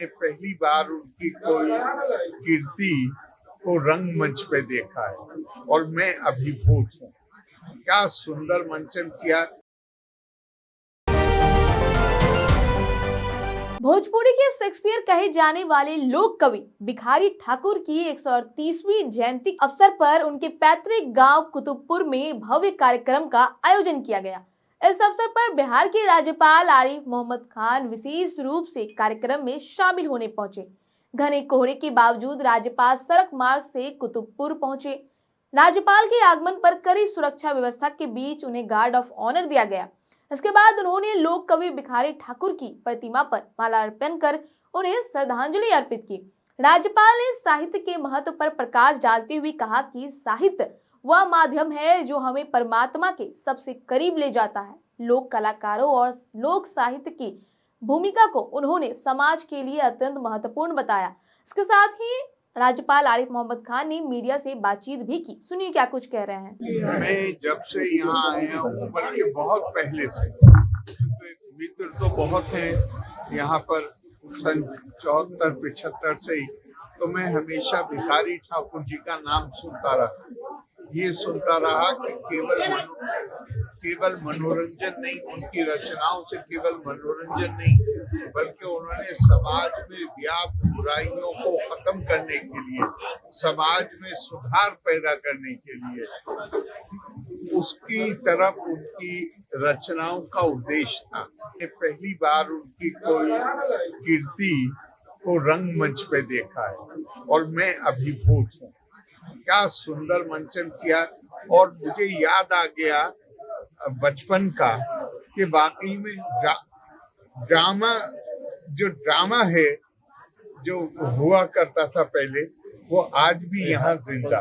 पहली बार उनकी कोई कीर्ति को रंगमंच पे देखा है और मैं अभिभूत हूँ। क्या सुंदर मंचन किया। भोजपुरी के शेक्सपियर कहे जाने वाले लोक कवि भिखारी ठाकुर की 138वीं जयंती अवसर पर उनके पैतृक गांव कुतुबपुर में भव्य कार्यक्रम का आयोजन किया गया। इस अवसर पर बिहार के राज्यपाल आरिफ मोहम्मद खान विशेष रूप से कार्यक्रम में शामिल होने पहुंचे। घने कोहरे के बावजूद राज्यपाल सड़क मार्ग से कुतुबपुर पहुंचे। राज्यपाल के आगमन पर कड़ी सुरक्षा व्यवस्था के बीच उन्हें गार्ड ऑफ ऑनर दिया गया। इसके बाद उन्होंने लोक कवि भिखारी ठाकुर की प्रतिमा पर माला अर्पण कर उन्हें श्रद्धांजलि अर्पित की। राज्यपाल ने साहित्य के महत्व पर प्रकाश डालते हुए कहा कि साहित्य वह माध्यम है जो हमें परमात्मा के सबसे करीब ले जाता है। लोक कलाकारों और लोक साहित्य की भूमिका को उन्होंने समाज के लिए अत्यंत महत्वपूर्ण बताया। इसके साथ ही राज्यपाल आरिफ मोहम्मद खान ने मीडिया से बातचीत भी की। सुनिए क्या कुछ कह रहे हैं। मैं जब से यहाँ आया हूँ, बल्कि बहुत पहले से, मित्र तो बहुत हैं यहाँ पर, सन 74-75 से ही, तो मैं हमेशा भिखारी ठाकुर जी का नाम सुनता रहा। ये सुनता रहा कि केवल मनोरंजन नहीं, उनकी रचनाओं से केवल मनोरंजन नहीं, बल्कि उन्होंने समाज में व्याप्त बुराइयों को खत्म करने के लिए, समाज में सुधार पैदा करने के लिए, उसकी तरफ उनकी रचनाओं का उद्देश्य था। पहली बार उनकी कोई कीर्ति को रंगमंच पे देखा है और मैं अभिभूत हूँ। क्या सुंदर मंचन किया। और मुझे याद आ गया बचपन का कि वाकई में ड्रामा है जो हुआ करता था पहले, वो आज भी यहाँ जिंदा।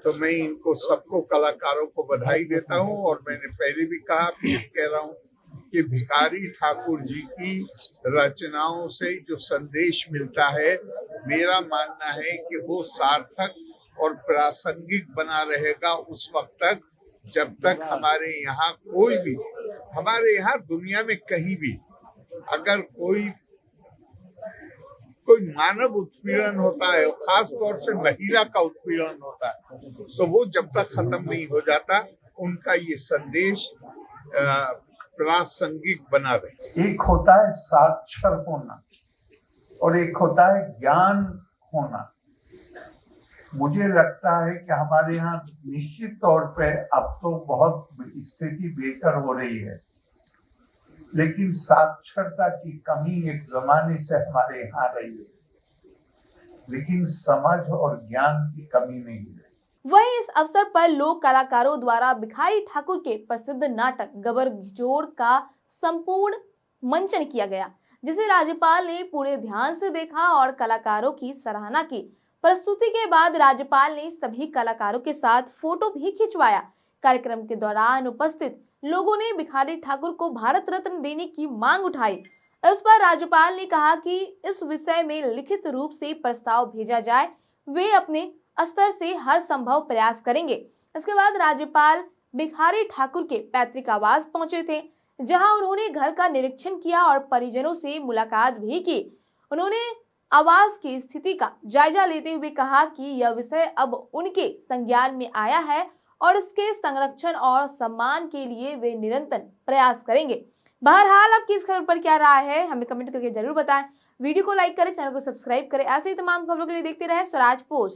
तो मैं इनको सबको, कलाकारों को बधाई देता हूँ। और मैंने पहले भी कहा, फिर कह रहा हूँ कि भिखारी ठाकुर जी की रचनाओं से जो संदेश मिलता है, मेरा मानना है कि वो सार्थक और प्रासंगिक बना रहेगा उस वक्त तक, जब तक हमारे यहाँ कोई भी, हमारे यहाँ दुनिया में कहीं भी अगर कोई मानव उत्पीड़न होता है, खास तौर से महिला का उत्पीड़न होता है, तो वो जब तक खत्म नहीं हो जाता, उनका ये संदेश प्रासंगिक बना रहे। एक होता है साक्षर होना और एक होता है ज्ञान होना। मुझे लगता है कि हमारे यहाँ निश्चित तौर पे अब तो बहुत स्थिति बेहतर हो रही है, लेकिन साक्षरता की कमी एक जमाने से हमारे यहाँ रही है, लेकिन समझ और ज्ञान की कमी नहीं है। वहीं इस अवसर पर लोक कलाकारों द्वारा भिखारी ठाकुर के प्रसिद्ध नाटक गबर घिचोड़ का संपूर्ण मंचन किया गया, जिसे राज्यपाल ने पूरे ध्यान से देखा और कलाकारों की सराहना की। प्रस्तुति के बाद राज्यपाल ने सभी कलाकारों के साथ फोटो भी खिंचवाया। कार्यक्रम के दौरान उपस्थित लोगों ने भिखारी ठाकुर को भारत रत्न देने की मांग उठाई। इस पर राज्यपाल ने कहा कि इस विषय में लिखित रूप से प्रस्ताव भेजा जाए, वे अपने स्तर से हर संभव प्रयास करेंगे। इसके बाद राज्यपाल भिखारी ठाकुर के पैतृक आवास पहुंचे थे, जहां उन्होंने घर का निरीक्षण किया और परिजनों से मुलाकात भी की। उन्होंने आवास की स्थिति का जायजा लेते हुए कहा कि यह विषय अब उनके संज्ञान में आया है और इसके संरक्षण और सम्मान के लिए वे निरंतर प्रयास करेंगे। बहरहाल आपकी इस खबर पर क्या राय है, हमें कमेंट करके जरूर बताएं। वीडियो को लाइक करें, चैनल को सब्सक्राइब करें। ऐसे ही तमाम खबरों के लिए देखते रहे स्वराज पोस्ट।